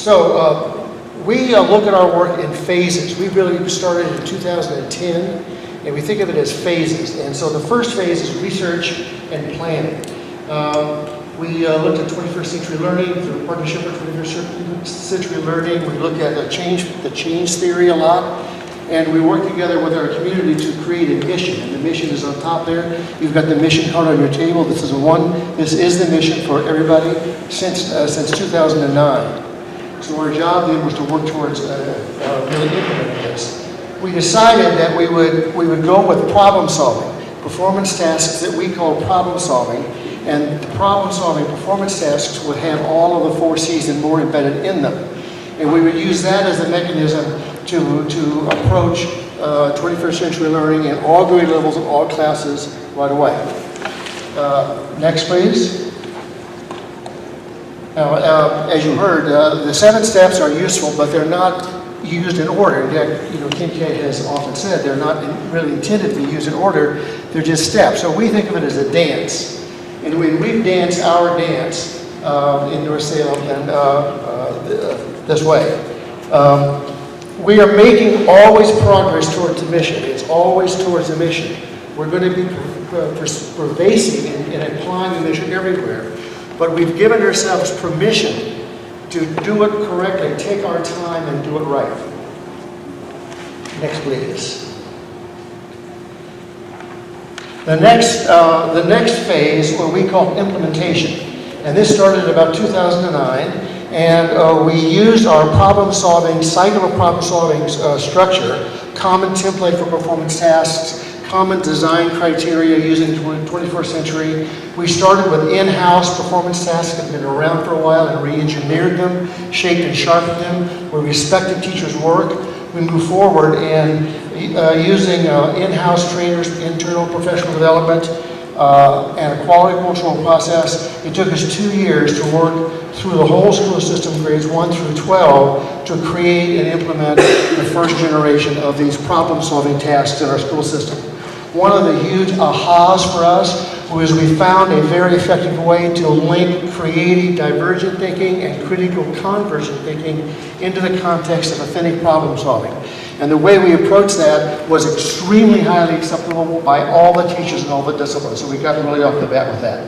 So we look at our work in phases. We really started in 2010, and we think of it as phases. And so the first phase is research and planning. We looked at 21st century learning through a partnership with 21st century learning. We looked at the change theory a lot. And we work together with our community to create a mission. And the mission is on top there. You've got the mission card on your table. This is the mission for everybody since 2009. So our job then was to work towards really implementing this. We decided that we would go with problem solving, performance tasks that we call problem solving, and the problem solving performance tasks would have all of the 4 C's and more embedded in them. And we would use that as a mechanism to approach 21st century learning in all grade levels and all classes right away. Next, please. Now, as you heard, the 7 steps are useful, but they're not used in order. In fact, Kim K has often said they're not really intended to be used in order. They're just steps. So we think of it as a dance. And we've danced our dance in North Salem and this way. We are making always progress towards the mission. It's always towards the mission. We're going to be pervasive in applying the mission everywhere. But we've given ourselves permission to do it correctly, take our time and do it right. Next, please. The next phase, what we call implementation. And this started about 2009. And we used our problem-solving, cycle of problem-solving structure, common template for performance tasks, common design criteria using 21st century. We started with in-house performance tasks that have been around for a while and re-engineered them, shaped and sharpened them. We respected teachers' work. We moved forward in using in-house trainers, internal professional development, and a quality control process. It took us 2 years to work through the whole school system, grades 1 through 12, to create and implement the first generation of these problem-solving tasks in our school system. One of the huge ahas for us was we found a very effective way to link creative divergent thinking and critical convergent thinking into the context of authentic problem solving. And the way we approached that was extremely highly acceptable by all the teachers in all the disciplines. So we got really off the bat with that.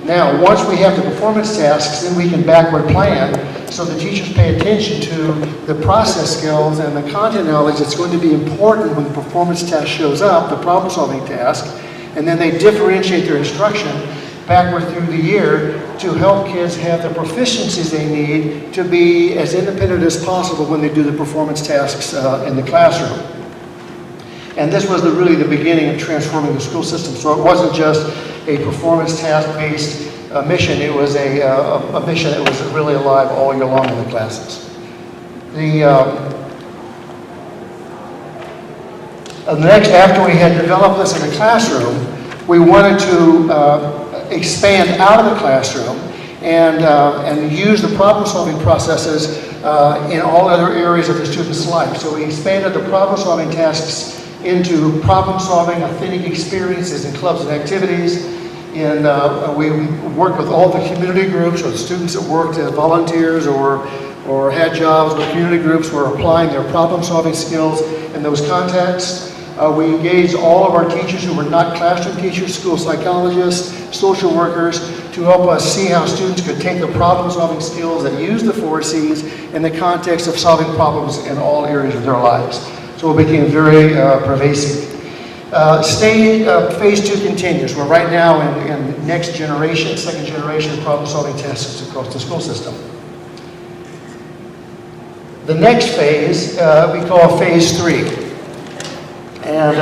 Now, once we have the performance tasks, then we can backward plan so the teachers pay attention to the process skills and the content knowledge that's going to be important when the performance task shows up, the problem-solving task, and then they differentiate their instruction backward through the year to help kids have the proficiencies they need to be as independent as possible when they do the performance tasks in the classroom. And this was really the beginning of transforming the school system. So it wasn't just a performance task-based mission, it was a mission that was really alive all year long in the classes. Next, after we had developed this in the classroom, we wanted to expand out of the classroom and use the problem-solving processes in all other areas of the student's life. So we expanded the problem-solving tasks into problem-solving authentic experiences in clubs and activities. And we worked with all the community groups or the students that worked as volunteers or had jobs with community groups were applying their problem-solving skills in those contexts. We engaged all of our teachers who were not classroom teachers, school psychologists, social workers, to help us see how students could take the problem-solving skills that use the 4 C's in the context of solving problems in all areas of their lives. So it became very pervasive. Phase 2 continues. We're right now in next generation, second generation problem-solving tasks across the school system. The next phase we call phase 3. And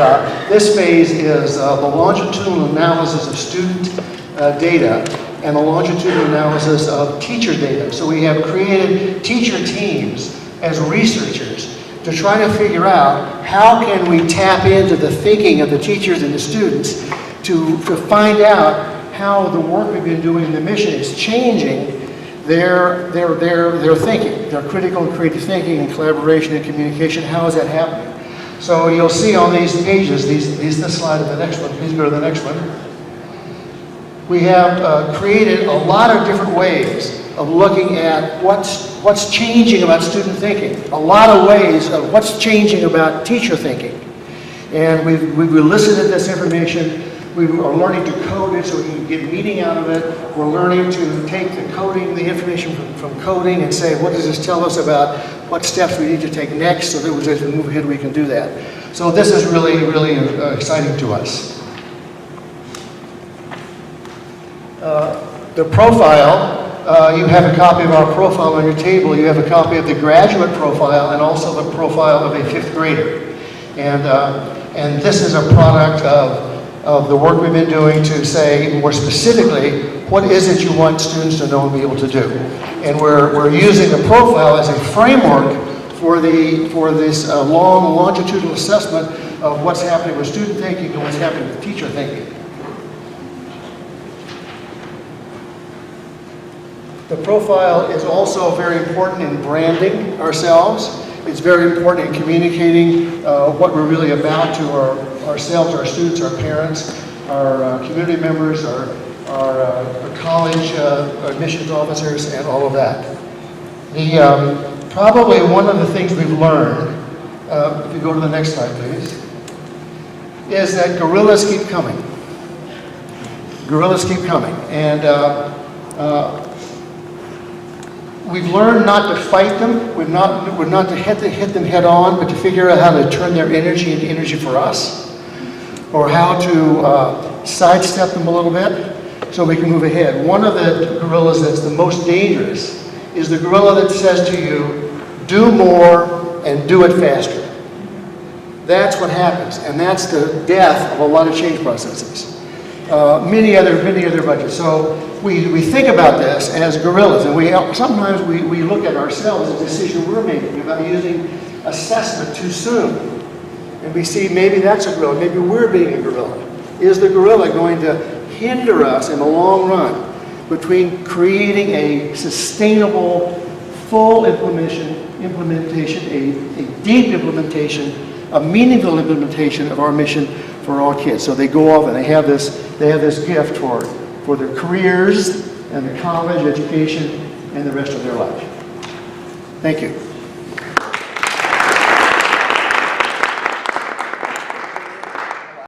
this phase is the longitudinal analysis of student data and the longitudinal analysis of teacher data. So we have created teacher teams as researchers to try to figure out how can we tap into the thinking of the teachers and the students to find out how the work we've been doing in the mission is changing their thinking, their critical and creative thinking and collaboration and communication. How is that happening? So you'll see on these pages, this slide and the next one, please go to the next one. We have created a lot of different ways of looking at what's changing about student thinking, a lot of ways of what's changing about teacher thinking. And we've elicited this information. We are learning to code it so we can get meaning out of it. We're learning to take the information from coding and say, what does this tell us about what steps we need to take next so that as we move ahead we can do that. So this is really, really exciting to us. The profile, you have a copy of our profile on your table. You have a copy of the graduate profile and also the profile of a 5th grader. And this is a product of the work we've been doing to say more specifically, what is it you want students to know and be able to do? And we're using the profile as a framework for this long longitudinal assessment of what's happening with student thinking and what's happening with teacher thinking. The profile is also very important in branding ourselves. It's very important in communicating what we're really about to ourselves, our students, our parents, our community members, our college admissions officers, and all of that. Probably one of the things we've learned, if you go to the next slide, please, is that gorillas keep coming. Gorillas keep coming. And we've learned not to fight them. We're not to hit them head on, but to figure out how to turn their energy into energy for us, or how to sidestep them a little bit so we can move ahead. One of the gorillas that's the most dangerous is the gorilla that says to you, do more and do it faster. That's what happens, and that's the death of a lot of change processes. Many other budgets. So we think about this as gorillas, and sometimes we look at ourselves as a decision we're making about using assessment too soon. And we see maybe that's a gorilla, maybe we're being a gorilla. Is the gorilla going to hinder us in the long run between creating a sustainable, full implementation, a deep implementation, a meaningful implementation of our mission for all kids? So they go off and they have this gift for their careers and their college education and the rest of their life. Thank you.